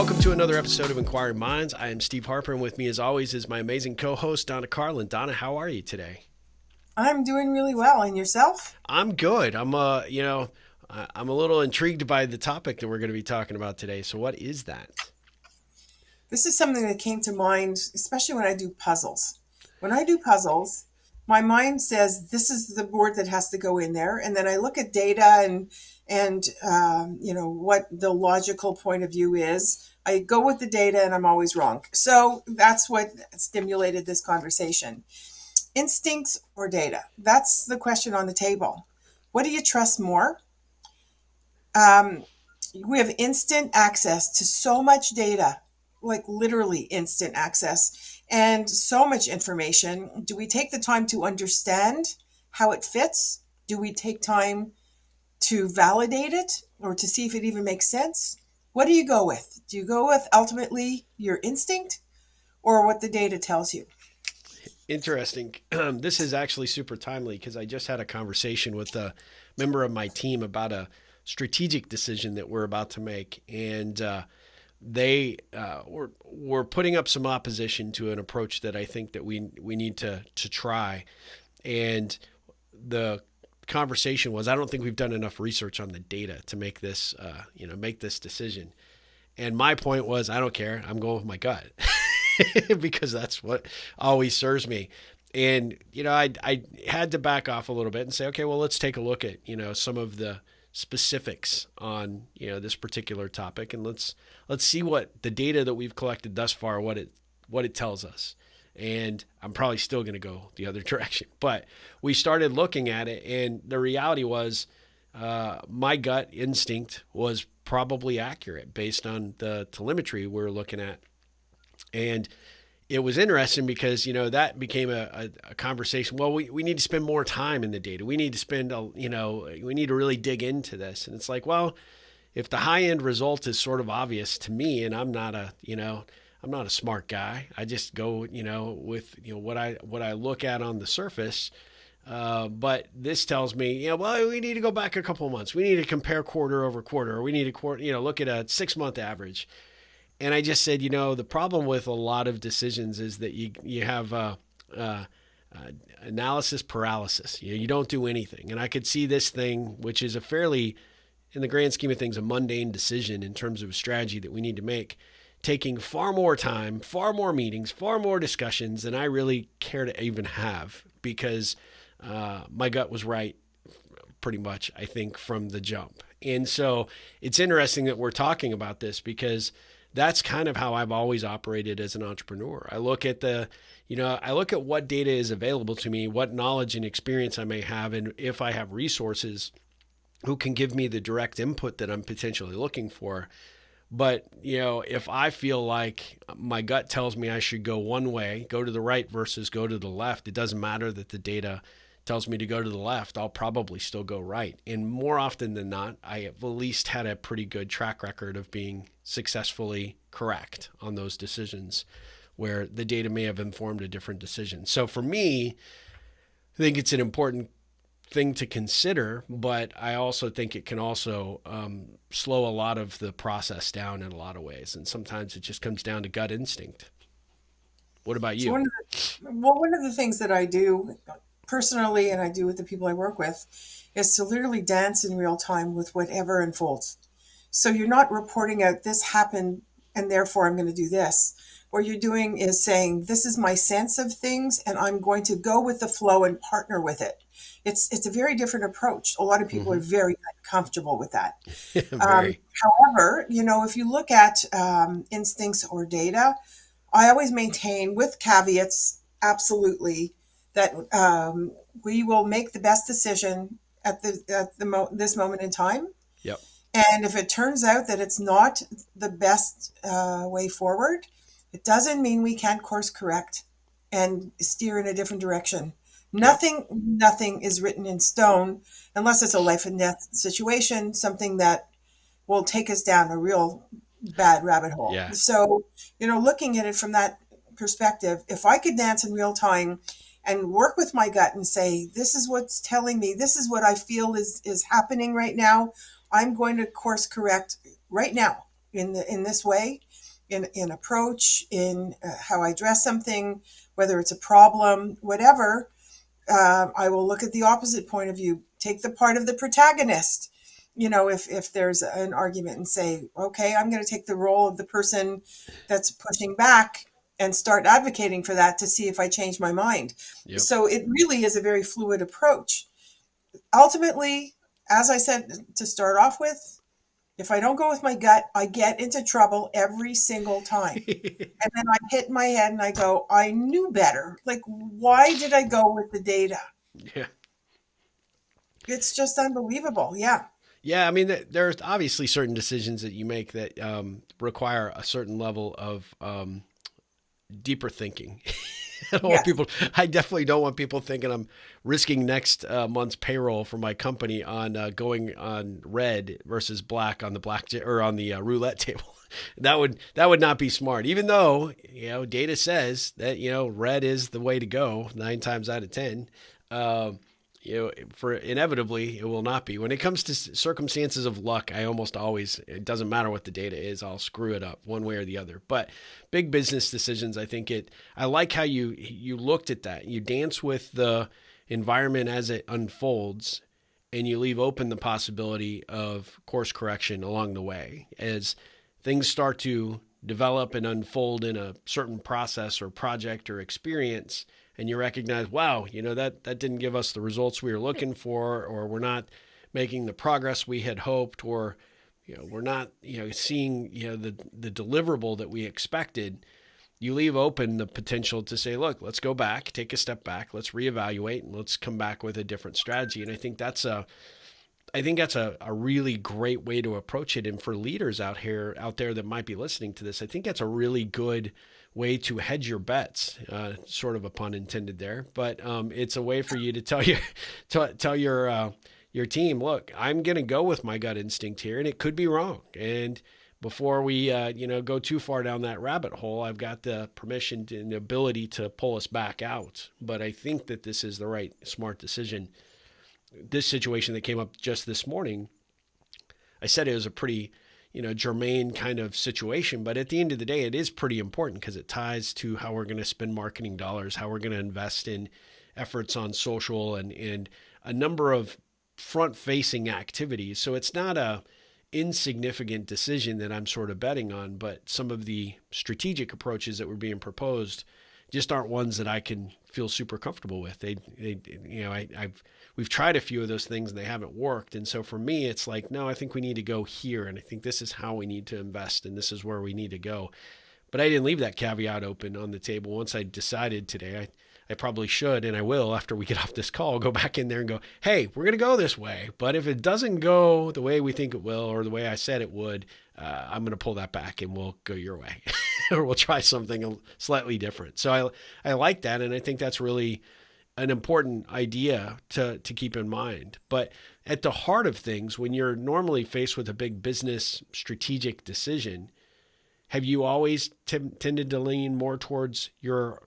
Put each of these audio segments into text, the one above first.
Welcome to another episode of Inquiring Minds. I am Steve Harper, and with me, as always, is my amazing co-host, Donna Carlin. Donna, how are you today? I'm doing really well. And yourself? I'm good. I'm a little intrigued by the topic that we're going to be talking about today. So, what is that? This is something that came to mind, especially when I do puzzles. When I do puzzles, my mind says this is the board that has to go in there, and then I look at data and what the logical point of view is. I go with the data, and I'm always wrong. So that's what stimulated this conversation. Instincts or data? That's the question on the table. What do you trust more? Um, we have instant access to so much data, like literally instant access, and so much information. Do we take the time to understand how it fits? Do we take time to validate it or to see if it even makes sense? What do you go with? Do you go with ultimately your instinct or what the data tells you? Interesting. This is actually super timely because I just had a conversation with a member of my team about a strategic decision that we're about to make, and they were putting up some opposition to an approach that I think that we need to try. And the conversation was, I don't think we've done enough research on the data to make this make this decision. And my point was, I don't care. I'm going with my gut because that's what always serves me. And I had to back off a little bit and say, okay, well, let's take a look at some of the specifics on this particular topic, and let's see what the data that we've collected thus far, what it tells us. And I'm probably still going to go the other direction, but we started looking at it, and the reality was my gut instinct was probably accurate based on the telemetry we're looking at. And it was interesting because, that became a conversation. Well, we need to spend more time in the data. We need to we need to really dig into this. And it's like, well, if the high end result is sort of obvious to me, and I'm not a smart guy, I just go, with, what I look at on the surface. But this tells me, well, we need to go back a couple of months. We need to compare quarter over quarter, or we need to look at a 6-month average. And I just said, the problem with a lot of decisions is that you have analysis paralysis. You don't do anything. And I could see this thing, which is a fairly, in the grand scheme of things, a mundane decision in terms of a strategy that we need to make, taking far more time, far more meetings, far more discussions than I really care to even have, because my gut was right pretty much, I think, from the jump. And so it's interesting that we're talking about this because that's kind of how I've always operated as an entrepreneur. I look at what data is available to me, what knowledge and experience I may have, and if I have resources who can give me the direct input that I'm potentially looking for. But, if I feel like my gut tells me I should go one way, go to the right versus go to the left, it doesn't matter that the data tells me to go to the left, I'll probably still go right. And more often than not, I have at least had a pretty good track record of being successfully correct on those decisions where the data may have informed a different decision. So for me, I think it's an important thing to consider, but I also think it can also slow a lot of the process down in a lot of ways. And sometimes it just comes down to gut instinct. What about So you? one of the things that I do personally, and I do with the people I work with, is to literally dance in real time with whatever unfolds. So you're not reporting out this happened and therefore I'm going to do this. What you're doing is saying, this is my sense of things and I'm going to go with the flow and partner with it. It's a very different approach. A lot of people are Mm-hmm. very uncomfortable with that. Very. However, if you look at instincts or data, I always maintain with caveats, absolutely, that we will make the best decision at this moment in time. Yep. And if it turns out that it's not the best way forward, it doesn't mean we can't course correct and steer in a different direction. Yep. Nothing is written in stone unless it's a life and death situation, something that will take us down a real bad rabbit hole. Yeah. So, looking at it from that perspective, if I could dance in real time and work with my gut and say, this is what's telling me, this is what I feel is happening right now, I'm going to course correct right now in this way. in approach, in how I address something, whether it's a problem, whatever. I will look at the opposite point of view, take the part of the protagonist. If there's an argument, and say, okay, I'm going to take the role of the person that's pushing back and start advocating for that to see if I change my mind. Yep. So it really is a very fluid approach. Ultimately, as I said to start off with, if I don't go with my gut, I get into trouble every single time. And then I hit my head and I go, I knew better. Like, why did I go with the data? Yeah. It's just unbelievable. Yeah. Yeah, I mean, there's obviously certain decisions that you make that require a certain level of deeper thinking. I don't want Yes. people. I definitely don't want people thinking I'm risking next month's payroll for my company on going on red versus black on the or on the roulette table. That would not be smart. Even though data says that red is the way to go 9 times out of 10. Um, for inevitably it will not be. When it comes to circumstances of luck, I almost always, it doesn't matter what the data is, I'll screw it up one way or the other. But big business decisions, I like how you looked at that. You dance with the environment as it unfolds, and you leave open the possibility of course correction along the way as things start to develop and unfold in a certain process or project or experience, and you recognize, wow, that didn't give us the results we were looking for, or we're not making the progress we had hoped, or we're not seeing the deliverable that we expected. You leave open the potential to say, look, let's go back, take a step back, let's reevaluate, and let's come back with a different strategy. And I think that's a really great way to approach it. And for leaders out there that might be listening to this, I think that's a really good way to hedge your bets, sort of a pun intended there. But it's a way for you to tell your team, look, I'm going to go with my gut instinct here, and it could be wrong. And before we go too far down that rabbit hole, I've got the permission and the ability to pull us back out. But I think that this is the right smart decision. This situation that came up just this morning, I said it was a pretty, germane kind of situation, but at the end of the day, it is pretty important because it ties to how we're going to spend marketing dollars, how we're going to invest in efforts on social and a number of front-facing activities. So it's not a insignificant decision that I'm sort of betting on, but some of the strategic approaches that were being proposed just aren't ones that I can feel super comfortable with. We've tried a few of those things and they haven't worked. And so for me, it's like, no, I think we need to go here. And I think this is how we need to invest. And this is where we need to go. But I didn't leave that caveat open on the table. Once I decided today, I probably should, and I will after we get off this call, go back in there and go, hey, we're going to go this way. But if it doesn't go the way we think it will, or the way I said it would, I'm going to pull that back and we'll go your way. Or we'll try something slightly different. So I like that. And I think that's really an important idea to keep in mind. But at the heart of things, when you're normally faced with a big business strategic decision, have you always tended to lean more towards your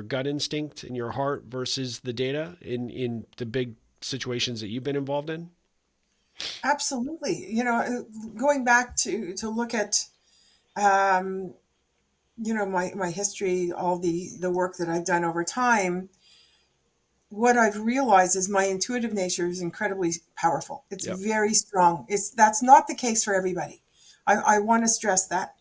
gut instinct and your heart versus the data in the big situations that you've been involved in? Absolutely. Going back to look at, um, my history, all the work that I've done over time, what I've realized is my intuitive nature is incredibly powerful. It's Yep. very strong. That's not the case for everybody. I want to stress that.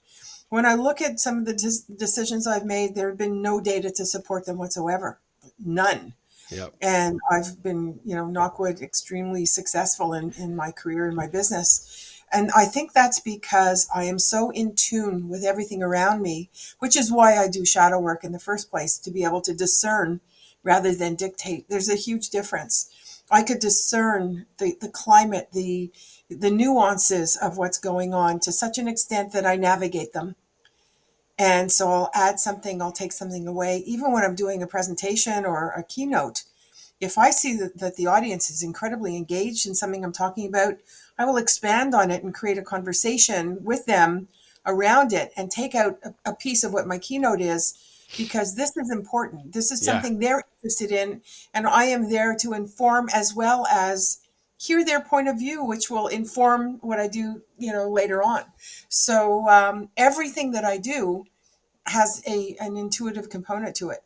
When I look at some of the decisions I've made, there have been no data to support them whatsoever. None. Yep. And I've been, knock wood, extremely successful in my career and my business. And I think that's because I am so in tune with everything around me, which is why I do shadow work in the first place, to be able to discern rather than dictate. There's a huge difference. I could discern the climate, the nuances of what's going on to such an extent that I navigate them. And so I'll add something, I'll take something away. Even when I'm doing a presentation or a keynote, if I see that the audience is incredibly engaged in something I'm talking about, I will expand on it and create a conversation with them around it and take out a piece of what my keynote is, because this is important. This is Yeah. something they're interested in, and I am there to inform as well as hear their point of view, which will inform what I do, later on. So everything that I do has an intuitive component to it.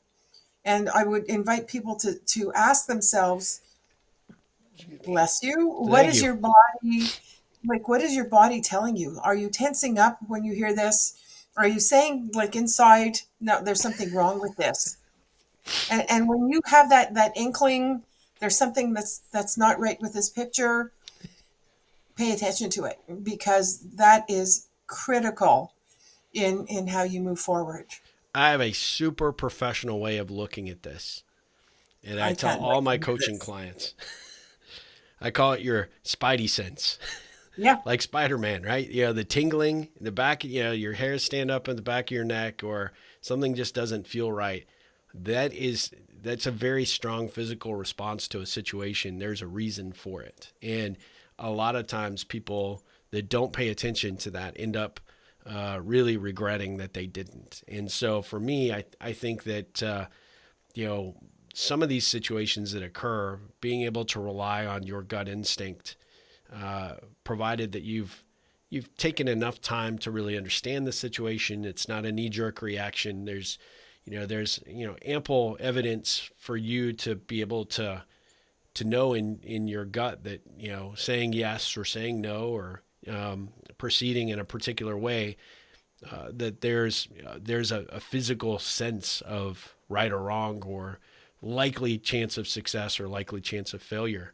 And I would invite people to ask themselves, bless you, what Thank is you. your body, like, what is your body telling you? Are you tensing up when you hear this? Are you saying, like, inside, no, there's something wrong with this? And when you have that inkling, there's something that's not right with this picture, pay attention to it, because that is critical in how you move forward. I have a super professional way of looking at this. And I I tell can't wait all to my hear coaching this. clients, I call it your spidey sense. Yeah. Like Spider-Man, right? The tingling in the back, your hairs stand up in the back of your neck, or something just doesn't feel right. That's a very strong physical response to a situation. There's a reason for it. And a lot of times people that don't pay attention to that end up really regretting that they didn't. And so for me, I think that, you know, some of these situations that occur, being able to rely on your gut instinct, provided that you've taken enough time to really understand the situation. It's not a knee-jerk reaction. There's ample evidence for you to be able to know in your gut that saying yes or saying no, or proceeding in a particular way, that there's a physical sense of right or wrong, or likely chance of success or likely chance of failure.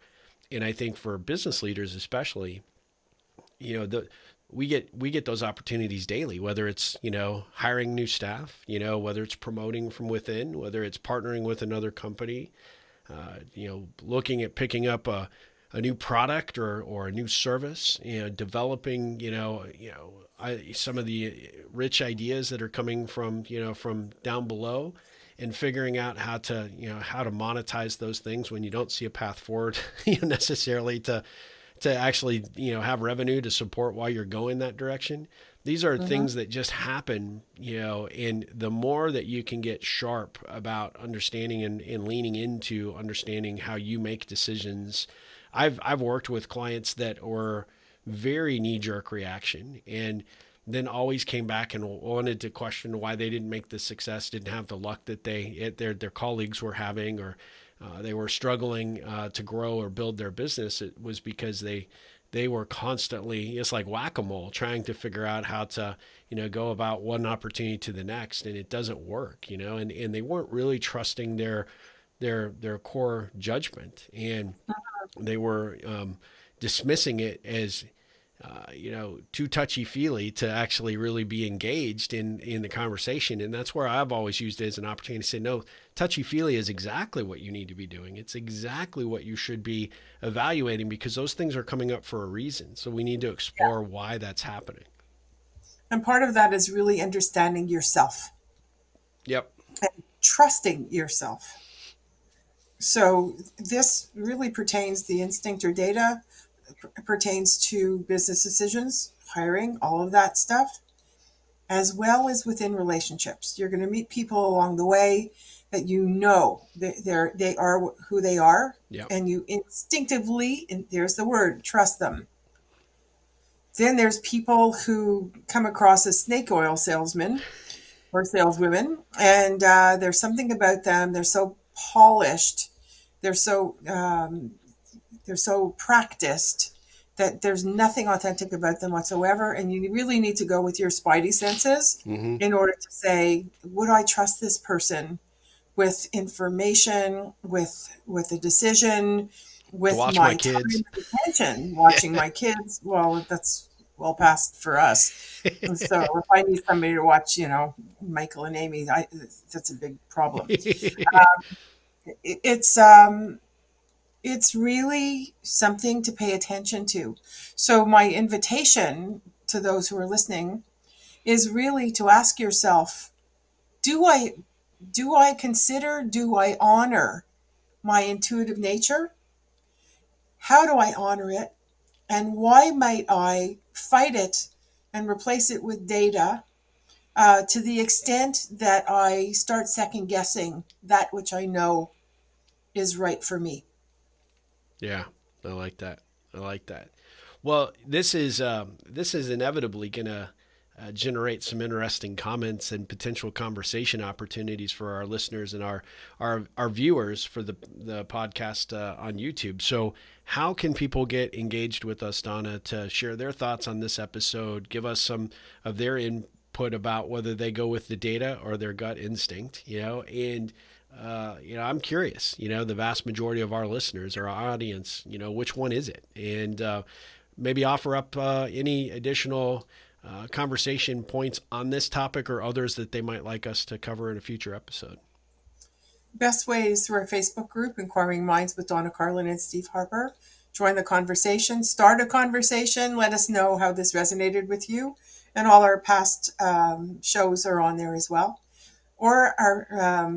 And I think for business leaders especially, we get those opportunities daily, whether it's hiring new staff, whether it's promoting from within, whether it's partnering with another company, looking at picking up a new product or a new service, developing, some of the rich ideas that are coming from down below, and figuring out how to monetize those things when you don't see a path forward necessarily to actually have revenue to support while you're going that direction. These are Mm-hmm. things that just happen, and the more that you can get sharp about understanding and leaning into understanding how you make decisions. I've worked with clients that were very knee-jerk reaction, and then always came back and wanted to question why they didn't make the success, didn't have the luck that their colleagues were having, or they were struggling to grow or build their business. It was because they were constantly, it's like whack-a-mole, trying to figure out how to go about one opportunity to the next, and it doesn't work, and they weren't really trusting their core judgment, and they were dismissing it as too touchy feely to actually really be engaged in the conversation. And that's where I've always used it as an opportunity to say, no, touchy feely is exactly what you need to be doing. It's exactly what you should be evaluating, because those things are coming up for a reason. So we need to explore why that's happening. And part of that is really understanding yourself Yep. and trusting yourself. So this really pertains, the instinct or data pertains to business decisions, hiring, all of that stuff, as well as within relationships. You're going to meet people along the way that they are who they are, Yep. and you instinctively, and there's the word, trust them. Then there's people who come across as snake oil salesmen or saleswomen, and there's something about them. They're so polished, they're so practiced that there's nothing authentic about them whatsoever. And you really need to go with your spidey senses Mm-hmm. in order to say, would I trust this person with information, with a decision, To with watch my my time kids. and attention, watching my kids? Well, that's well past for us. And so if I need somebody to watch, Michael and Amy, that's a big problem. It's it's really something to pay attention to. So my invitation to those who are listening is really to ask yourself, do I do I honor my intuitive nature? How do I honor it? And why might I fight it and replace it with data, to the extent that I start second guessing that which I know is right for me? Yeah, I like that. I like that. Well, this is inevitably going to generate some interesting comments and potential conversation opportunities for our listeners and our viewers for the podcast on YouTube. So, how can people get engaged with us, Donna, to share their thoughts on this episode? Give us some of their input about whether they go with the data or their gut instinct. And I'm curious. The vast majority of our listeners, our audience, which one is it? And maybe offer up any additional conversation points on this topic or others that they might like us to cover in a future episode. Best way is through our Facebook group, Inquiring Minds with Donna Carlin and Steve Harper. Join the conversation, start a conversation, let us know how this resonated with you. And all our past shows are on there as well. Or our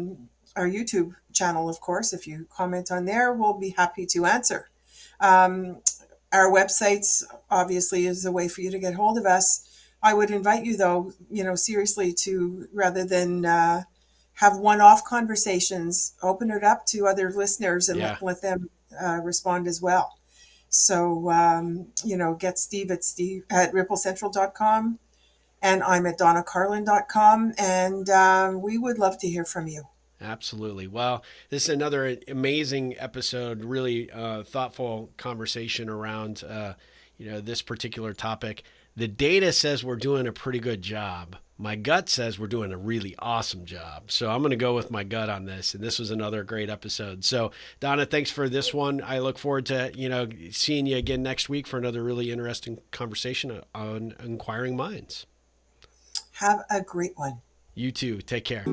YouTube channel, of course. If you comment on there, we'll be happy to answer. Our websites obviously is a way for you to get hold of us. I would invite you, though, seriously, to rather than have one-off conversations, open it up to other listeners and Yeah, let them respond as well. So, get Steve at ripplecentral.com, and I'm at donnacarlin.com, and we would love to hear from you. absolutely. Well, this is another amazing episode, really thoughtful conversation around this particular topic. The data says we're doing a pretty good job. My gut says we're doing a really awesome job. So I'm going to go with my gut on this. And this was another great episode. So Donna, thanks for this one. I look forward to, seeing you again next week for another really interesting conversation on Inquiring Minds. Have a great one. You too. Take care.